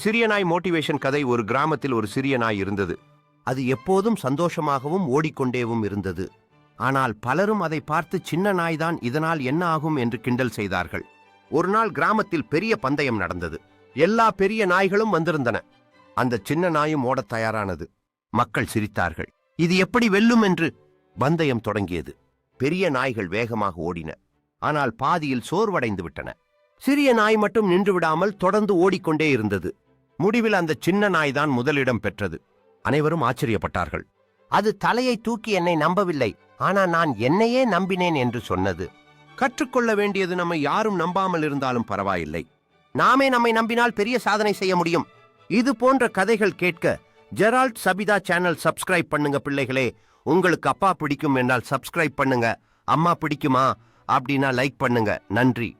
சிறிய நாய் மோட்டிவேஷன் கதை. ஒரு கிராமத்தில் ஒரு சிறிய நாய் இருந்தது. அது எப்போதும் சந்தோஷமாகவும் ஓடிக்கொண்டேவும் இருந்தது. ஆனால் பலரும் அதை பார்த்து சின்ன நாய்தான், இதனால் என்ன ஆகும் என்று கிண்டல் செய்தார்கள். ஒரு நாள் கிராமத்தில் பெரிய பந்தயம் நடந்தது. எல்லா பெரிய நாய்களும் வந்திருந்தன. அந்த சின்ன நாயும் ஓடத் தயாரானது. மக்கள் சிரித்தார்கள். இது எப்படி வெல்லும் என்று. பந்தயம் தொடங்கியது. பெரிய நாய்கள் வேகமாக ஓடின. ஆனால் பாதியில் சோர்வடைந்து விட்டன. சிறிய நாய் மட்டும் நின்று விடாமல் தொடர்ந்து ஓடிக்கொண்டே இருந்தது. முடிவில் அந்த சின்ன நாய் தான் முதலிடம் பெற்றது. அனைவரும் ஆச்சரியப்பட்டார்கள். அது தலையை தூக்கி என்னை நம்பவில்லை, ஆனால் நான் என்னையே நம்பினேன் என்று சொன்னது. கற்றுக்கொள்ள வேண்டியது, நம்மை யாரும் நம்பாமல் இருந்தாலும் பரவாயில்லை, நாமே நம்மை நம்பினால் பெரிய சாதனை செய்ய முடியும். இது போன்ற கதைகள் கேட்க ஜெரால்ட் சபிதா சேனல் சப்ஸ்கிரைப் பண்ணுங்க பிள்ளைகளே. உங்களுக்கு அப்பா பிடிக்கும் என்றால் சப்ஸ்கிரைப் பண்ணுங்க. அம்மா பிடிக்குமா அப்படின்னா லைக் பண்ணுங்க. நன்றி.